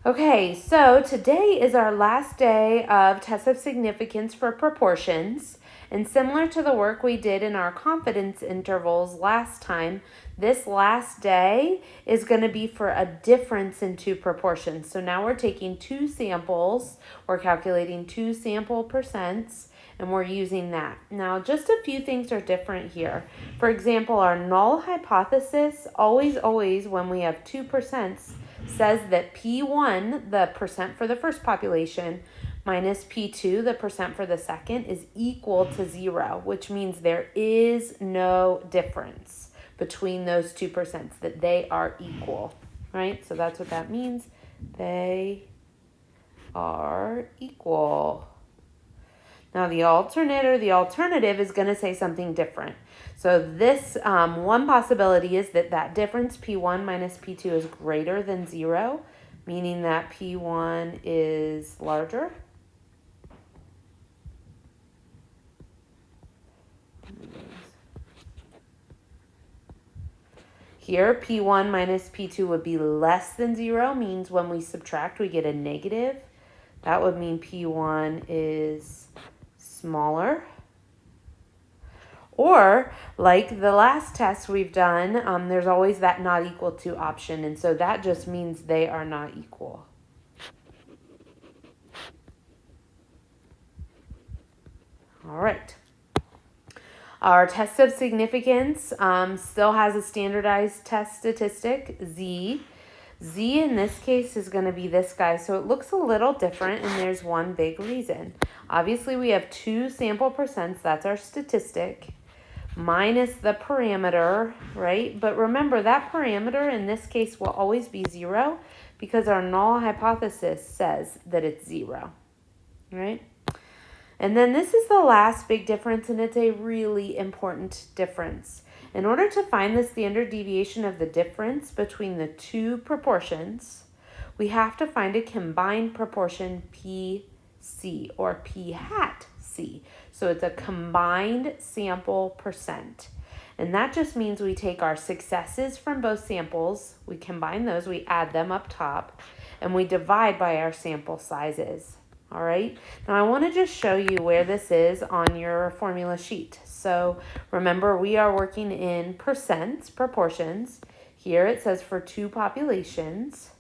Okay, so today is our last day of test of significance for proportions. And similar to the work we did in our confidence intervals last time, this last day is going to be for a difference in two proportions. So now we're taking two samples, we're calculating two sample percents, and we're using that. Now, just a few things are different here. For example, our null hypothesis, always when we have 2%, says that P1, the percent for the first population, minus P2, the percent for the second, is equal to 0, which means there is no difference between those 2%, that they are equal, right? So that's what that means. They are equal. Now the alternate or the alternative is going to say something different. So this one possibility is that difference P1 minus P2 is greater than 0, meaning that P1 is larger. Here, P1 minus P2 would be less than 0, means when we subtract, we get a negative. That would mean P1 is smaller. Or, like the last test we've done, there's always that not equal to option, and so that just means they are not equal. All right. Our test of significance still has a standardized test statistic, Z. Z in this case is going to be this guy, so it looks a little different, and there's one big reason. Obviously, we have two sample percents, that's our statistic, minus the parameter, right? But remember, that parameter in this case will always be 0 because our null hypothesis says that it's 0, right? And then this is the last big difference, and it's a really important difference. In order to find the standard deviation of the difference between the two proportions, we have to find a combined proportion PC, or P hat C. So it's a combined sample percent. And that just means we take our successes from both samples, we combine those, we add them up top, and we divide by our sample sizes. All right, now I want to just show you where this is on your formula sheet. So remember, we are working in percents, proportions. Here it says for two populations,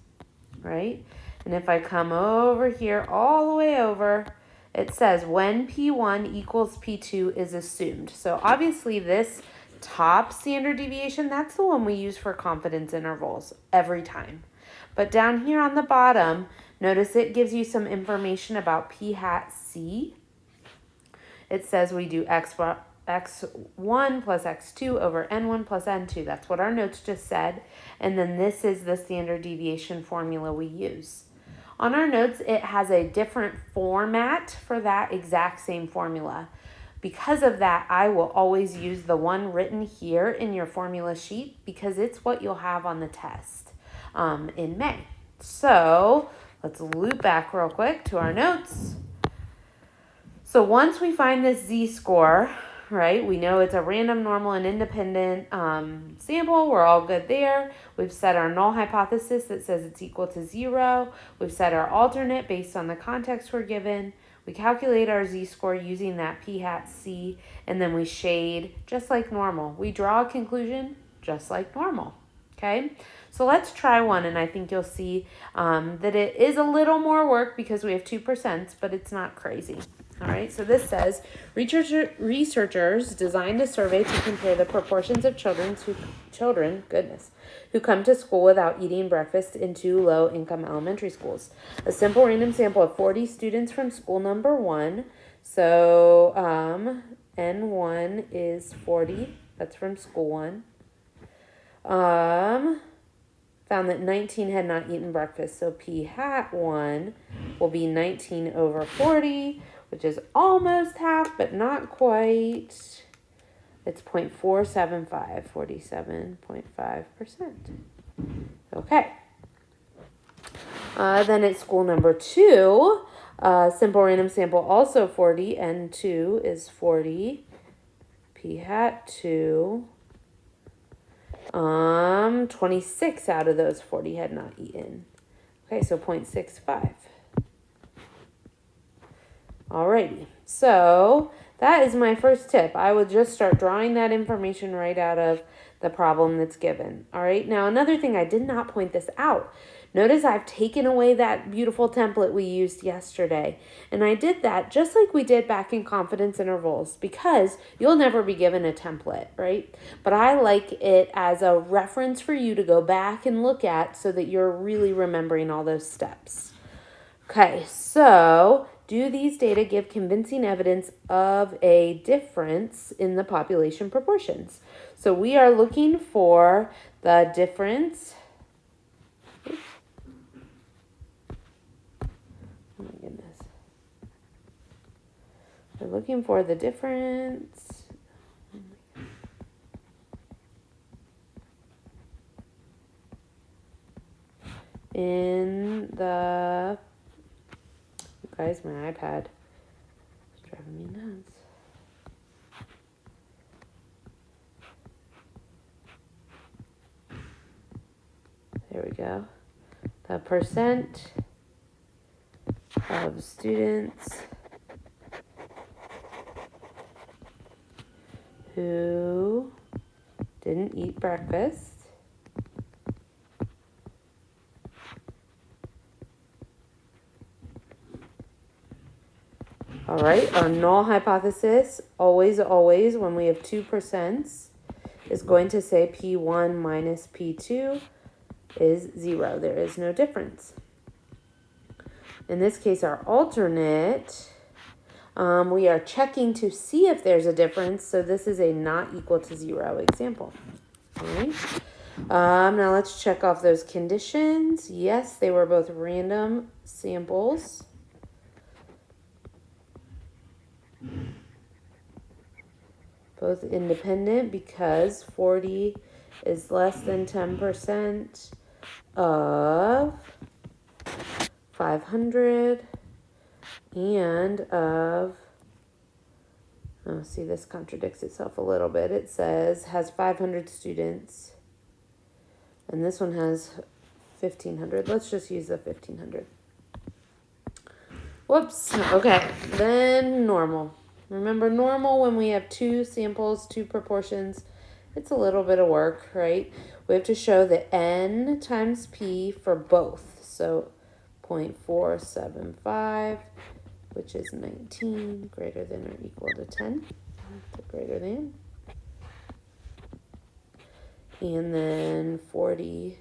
right? And if I come over here, all the way over, it says when P1 equals P2 is assumed. So obviously this top standard deviation, that's the one we use for confidence intervals every time. But down here on the bottom, notice it gives you some information about P hat C. It says we do x1 plus x2 over n1 plus n2. That's what our notes just said. And then this is the standard deviation formula we use. On our notes, it has a different format for that exact same formula. Because of that, I will always use the one written here in your formula sheet because it's what you'll have on the test in May. So let's loop back real quick to our notes. So once we find this z-score, right, we know it's a random, normal, and independent sample. We're all good there. We've set our null hypothesis that says it's equal to 0. We've set our alternate based on the context we're given. We calculate our z-score using that P hat C, and then we shade just like normal. We draw a conclusion just like normal, okay? So let's try one, and I think you'll see that it is a little more work because we have 2%, but it's not crazy. All right, so this says, researchers designed a survey to compare the proportions of children who come to school without eating breakfast in two low-income elementary schools. A simple random sample of 40 students from school number 1. So N1 is 40. That's from school 1. Found that 19 had not eaten breakfast. So P hat 1 will be 19 over 40, which is almost half, but not quite. It's 0.475, 47.5%. Okay. Then at school number 2, simple random sample also 40, N2 is 40, P hat 2. 26 out of those 40 had not eaten. Okay, so 0.65. Alrighty, so that is my first tip. I would just start drawing that information right out of the problem that's given. All right, now another thing, I did not point this out. Notice I've taken away that beautiful template we used yesterday. And I did that just like we did back in confidence intervals, because you'll never be given a template, right? But I like it as a reference for you to go back and look at so that you're really remembering all those steps. Okay, so do these data give convincing evidence of a difference in the population proportions? So we are looking for the difference. Oops. Oh my goodness. We're looking for the difference. In the, guys, my iPad is driving me nuts. There we go. The percent of students who didn't eat breakfast All right, our null hypothesis, always, when we have 2%, is going to say P1 minus P2 is 0. There is no difference. In this case, our alternate, we are checking to see if there's a difference. So this is a not equal to 0 example. All right. Now let's check off those conditions. Yes, they were both random samples. Both independent because 40 is less than 10% of 500 and of, oh, see, this contradicts itself a little bit. It says has 500 students and this one has 1,500. Let's just use the 1,500. Whoops. Okay, then normal. Remember, normal, when we have two samples, two proportions, it's a little bit of work, right? We have to show the n times p for both. So 0.475, which is 19, greater than or equal to 10. Greater than. And then 40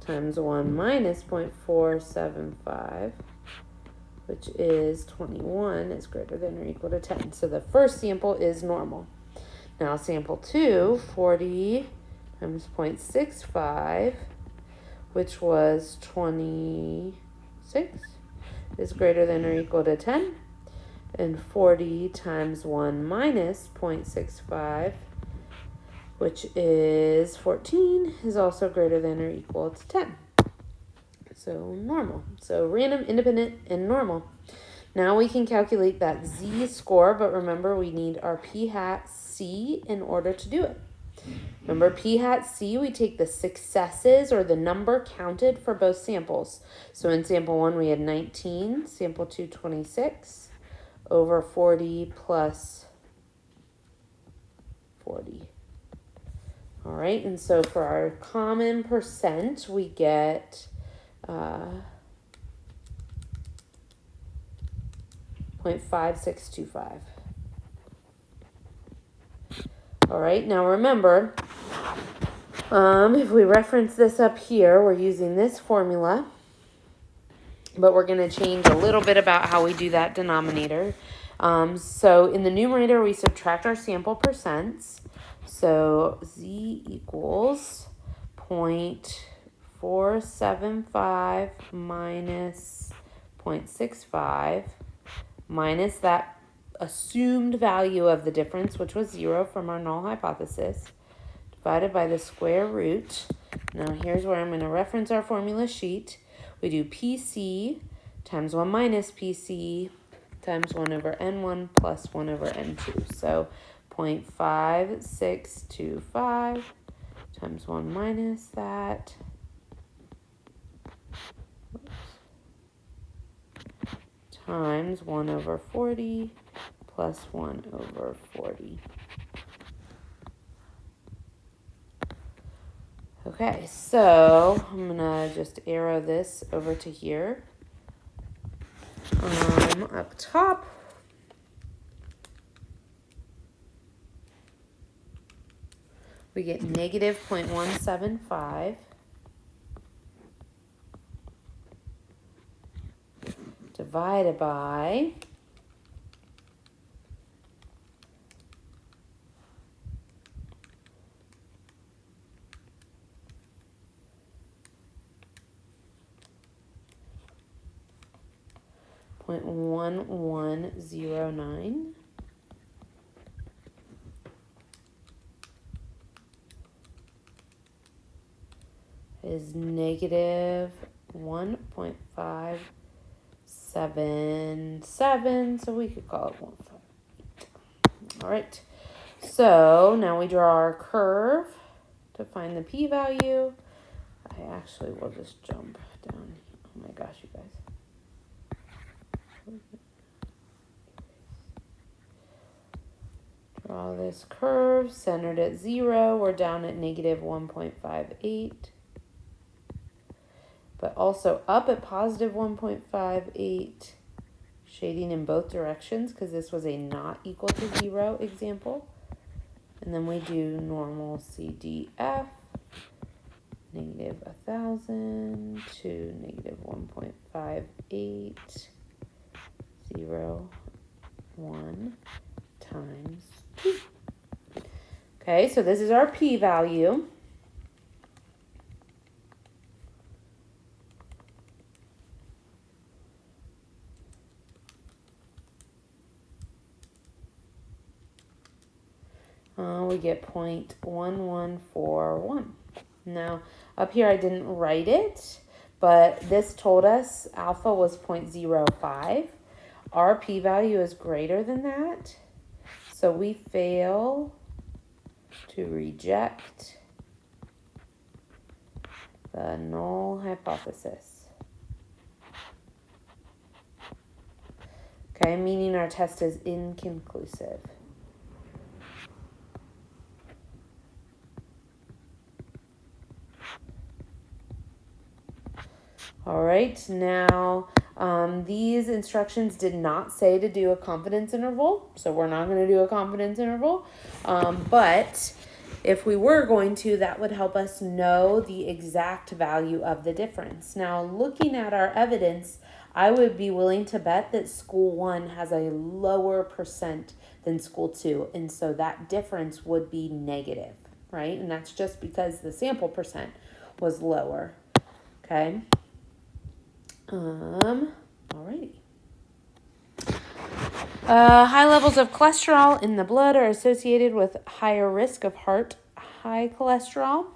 times 1 minus 0.475, which is 21, is greater than or equal to 10. So the first sample is normal. Now sample 2, 40 times 0.65, which was 26, is greater than or equal to 10. And 40 times 1 minus 0.65, which is 14, is also greater than or equal to 10. So normal. So random, independent, and normal. Now we can calculate that z-score, but remember we need our p hat c in order to do it. Remember, p hat c, we take the successes or the number counted for both samples. So in sample 1 we had 19, sample 2 26, over 40 plus 40. All right, and so for our common percent, we get 0.5625. All right, now remember, if we reference this up here, we're using this formula, but we're going to change a little bit about how we do that denominator. So in the numerator, we subtract our sample percents. So z equals 0.475 minus 0.65 minus that assumed value of the difference, which was 0 from our null hypothesis, divided by the square root. Now here's where I'm going to reference our formula sheet. We do PC times 1 minus PC times 1 over n1 plus 1 over n2. So 0.5625 times 1 minus that times 1 over 40 plus 1 over 40. Okay, so I'm gonna just arrow this over to here. Up top, we get negative 0.175 divided by 0.1109 is negative 1.577, so we could call it 1.5. All right, so now we draw our curve to find the p-value. I actually will just jump down. Oh my gosh, you guys. Draw this curve centered at 0. We're down at negative 1.58. But also up at positive 1.58, shading in both directions because this was a not equal to 0 example. And then we do normal CDF, negative 1,000 to negative 1.58, 0, 1 times 2. Okay, so this is our p-value. We get 0.1141. Now, up here I didn't write it, but this told us alpha was 0.05. Our p-value is greater than that, so we fail to reject the null hypothesis. Okay, meaning our test is inconclusive. All right, now these instructions did not say to do a confidence interval, so we're not going to do a confidence interval. But if we were going to, that would help us know the exact value of the difference. Now, looking at our evidence, I would be willing to bet that school 1 has a lower percent than school 2, and so that difference would be negative, right? And that's just because the sample percent was lower, okay? Alrighty. High levels of cholesterol in the blood are associated with higher risk of high cholesterol.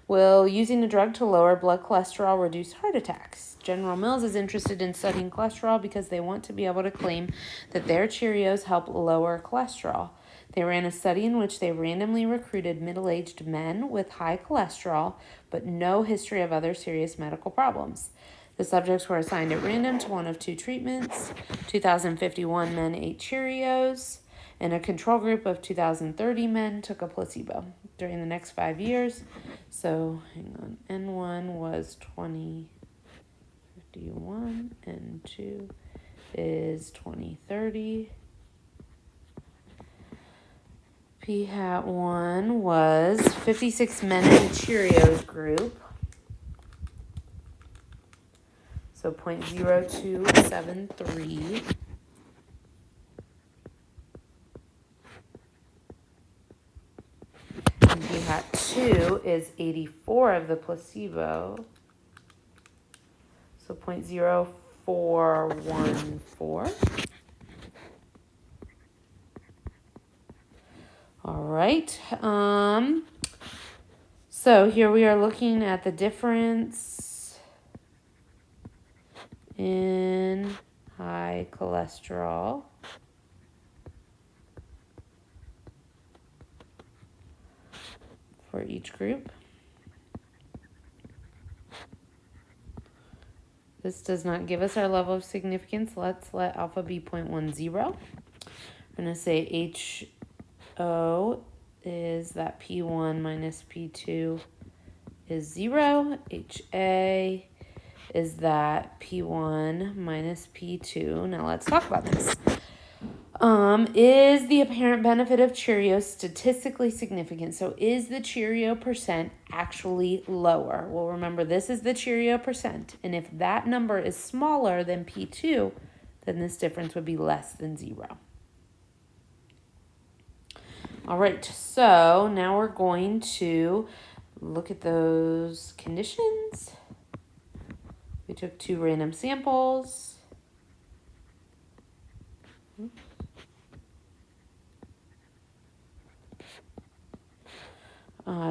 Will using a drug to lower blood cholesterol reduce heart attacks? General Mills is interested in studying cholesterol because they want to be able to claim that their Cheerios help lower cholesterol. They ran a study in which they randomly recruited middle-aged men with high cholesterol, but no history of other serious medical problems. The subjects were assigned at random to one of two treatments. 2,051 men ate Cheerios, and a control group of 2,030 men took a placebo during the next 5 years. So, hang on, N1 was 2051, N2 is 2030. P-hat 1 was 56 men in the Cheerios group. So 0.0273. And P-hat 2 is 84 of the placebo. So 0.0414. All right. So here we are looking at the difference in high cholesterol for each group. This does not give us our level of significance. Let's let alpha be 0.10. We're going to say HO is that P1 minus P2 is 0. HA is that P1 minus P2. Now let's talk about this. Is the apparent benefit of Cheerios statistically significant? So is the Cheerio percent actually lower? Well, remember, this is the Cheerio percent. And if that number is smaller than P2, then this difference would be less than 0. All right, so now we're going to look at those conditions. We took 2 random samples.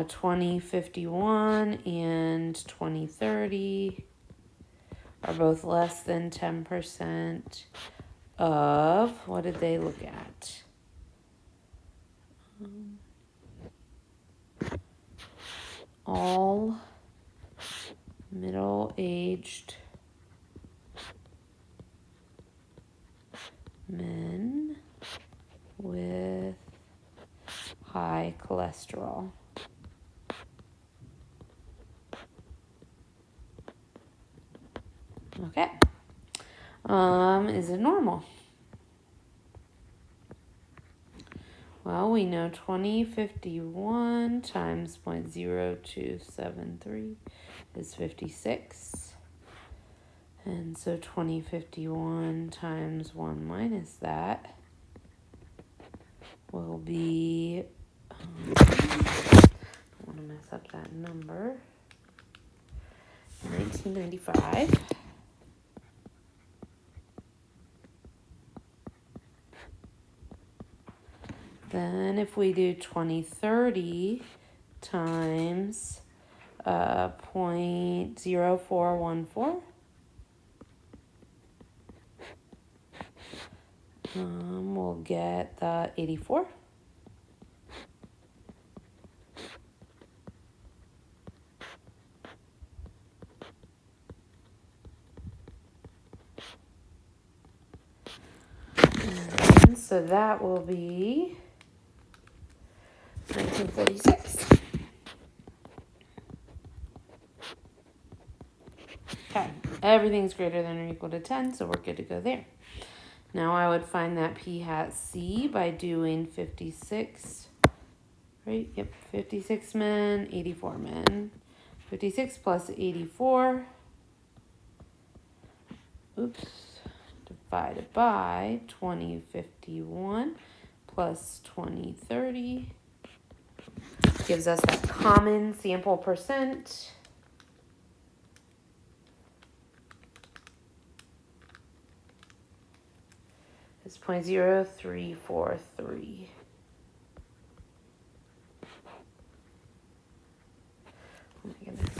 2051 and 2030 are both less than 10% of, what did they look at? All middle-aged men with high cholesterol. Okay. Is it normal? Well, we know 2051 times 0.0273 is 56. And so 2051 times 1 minus that will be, I don't want to mess up that number, 1995. Then if we do 2030 times 0.0414, we'll get the 84. And so that will be 1946. Okay, everything's greater than or equal to 10, so we're good to go there. Now I would find that P hat C by doing 56, right? Yep, 56 men, 84 men. 56 plus 84, divided by 2051 plus 2030 gives us that common sample percent. It's 0.0343. Oh my goodness.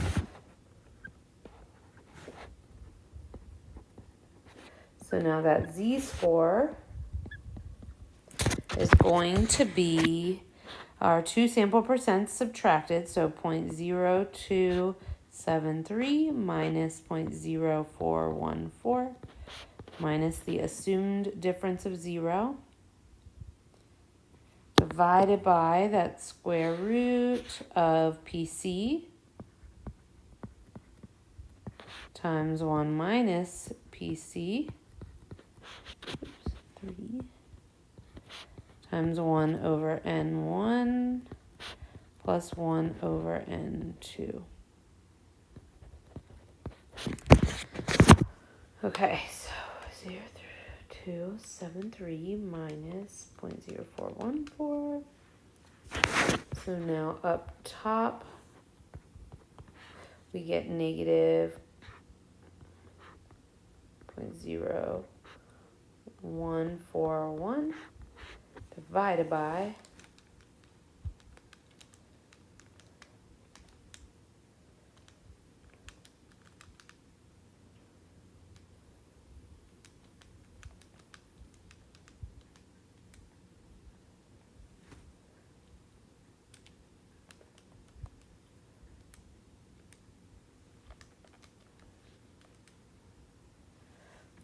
So now that z-score is going to be our 2 sample percents subtracted, so 0.0273 minus 0.0414 minus the assumed difference of 0 divided by that square root of PC times 1 minus PC, 3 times 1 over N1 plus 1 over N2. Okay, so 0.0273 minus 0.0414. So now up top, we get negative 0.0141 divided by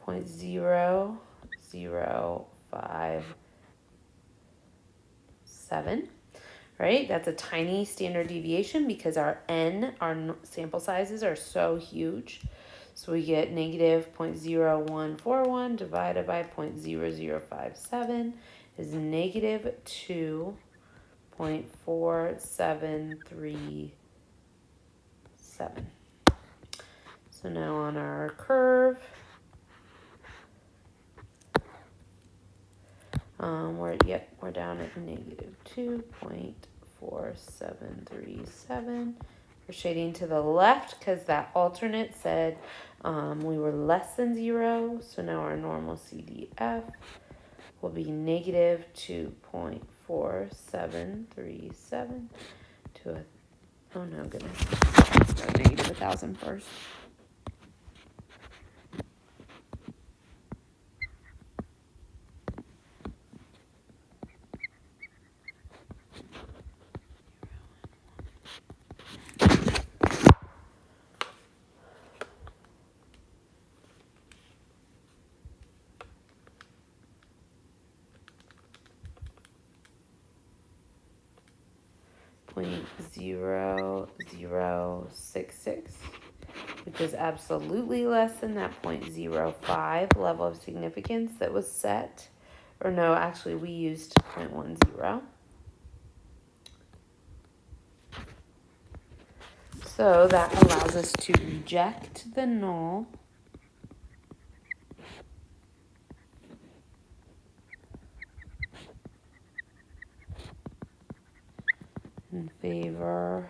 0.0057, right? That's a tiny standard deviation because our sample sizes are so huge. So we get negative 0.0141 divided by 0.0057 is negative 2.4737. So now on our curve, we're down at negative 2.4737. We're shading to the left because that alternate said we were less than 0. So now our normal CDF will be negative 2.4737 to a, oh no, goodness, let's go negative 1,000 first. 0.0066, which is absolutely less than that 0.05 level of significance that was set. Or no, actually we used 0.10. So that allows us to reject the null in favor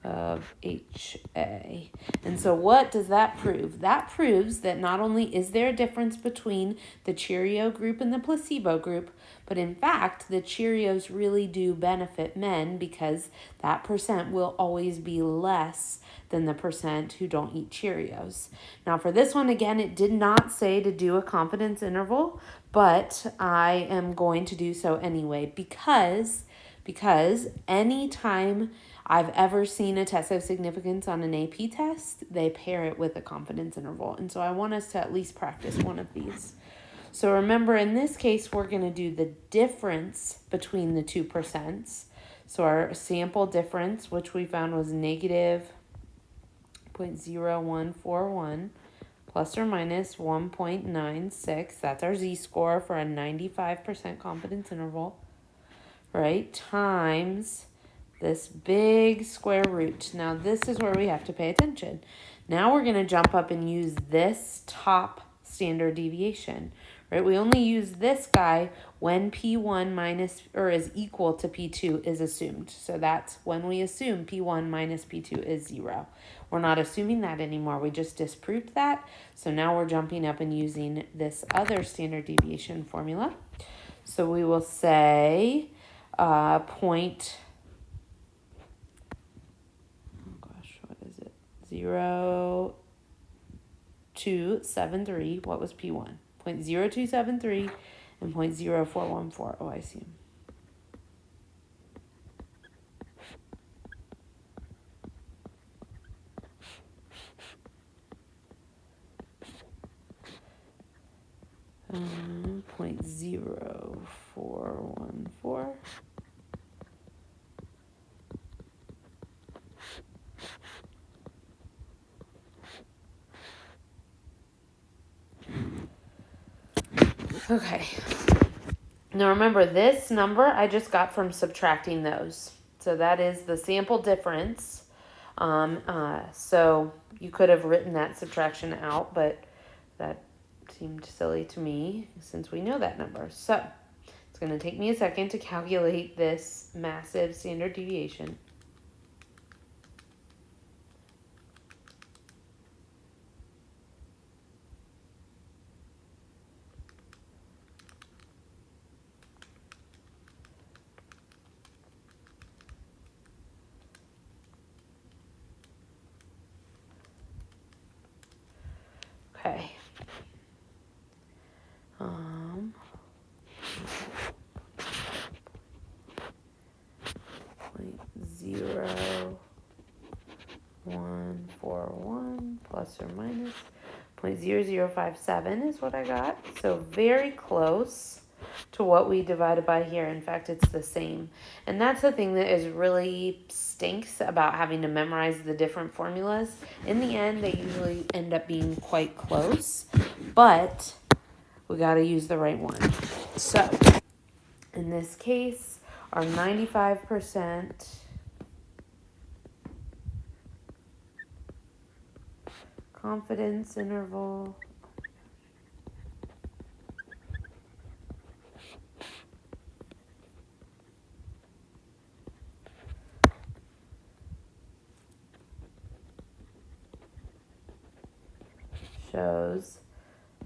of HA. And so what does that prove? That proves that not only is there a difference between the Cheerio group and the placebo group, but in fact, the Cheerios really do benefit men because that percent will always be less than the percent who don't eat Cheerios. Now for this one, again, it did not say to do a confidence interval, but I am going to do so anyway because anytime I've ever seen a test of significance on an AP test, they pair it with a confidence interval. And so I want us to at least practice one of these. So remember, in this case, we're going to do the difference between the two percents. So our sample difference, which we found was negative 0.0141 plus or minus 1.96. That's our z-score for a 95% confidence interval, right? Times this big square root. Now this is where we have to pay attention. Now we're going to jump up and use this top standard deviation, right? We only use this guy when P1 minus or is equal to P2 is assumed. So that's when we assume P1 minus P2 is 0. We're not assuming that anymore. We just disproved that. So now we're jumping up and using this other standard deviation formula. So we will say 0.0273. What was P1? 0.0273 and 0.0414. Oh, I see. Um, 0.0414. Okay. Now remember, this number I just got from subtracting those. So that is the sample difference. So you could have written that subtraction out, but that seemed silly to me since we know that number. So it's going to take me a second to calculate this massive standard deviation. Okay. 0.0141 plus or minus 0.0057 is what I got. So very close to what we divided by here. In fact, it's the same. And that's the thing that is really stinks about having to memorize the different formulas. In the end, they usually end up being quite close, but we got to use the right one. So in this case, our 95% confidence interval shows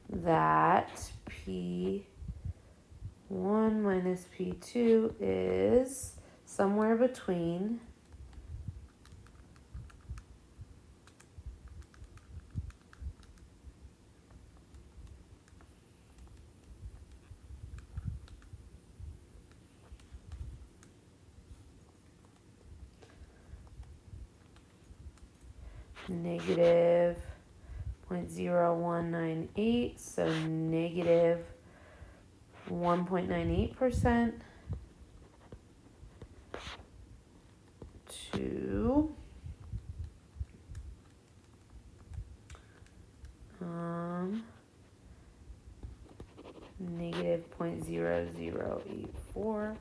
that P1 minus P2 is somewhere between negative 0.0198, so negative 1.98% to negative 0.0084,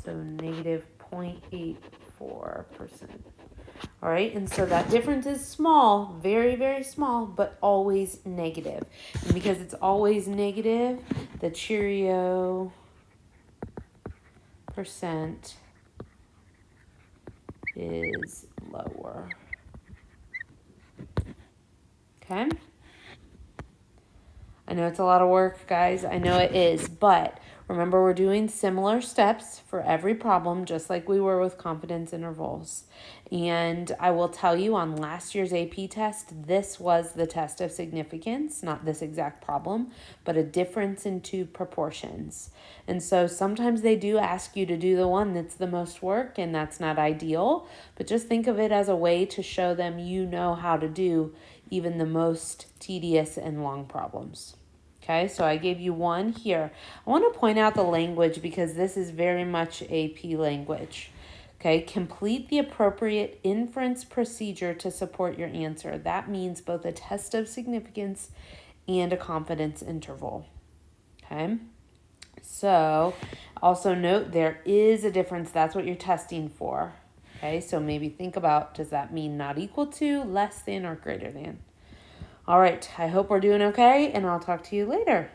so negative 0.84%. All right, and so that difference is small, very, very small, but always negative. And because it's always negative, the Cheerio percent is lower. Okay? I know it's a lot of work, guys. I know it is, but remember, we're doing similar steps for every problem, just like we were with confidence intervals. And I will tell you, on last year's AP test, this was the test of significance, not this exact problem, but a difference in two proportions. And so sometimes they do ask you to do the one that's the most work, and that's not ideal, but just think of it as a way to show them you know how to do even the most tedious and long problems. Okay, so I gave you one here. I want to point out the language because this is very much AP language. Okay, complete the appropriate inference procedure to support your answer. That means both a test of significance and a confidence interval. Okay, so also note there is a difference. That's what you're testing for. Okay, so maybe think about, does that mean not equal to, less than, or greater than? All right, I hope we're doing okay, and I'll talk to you later.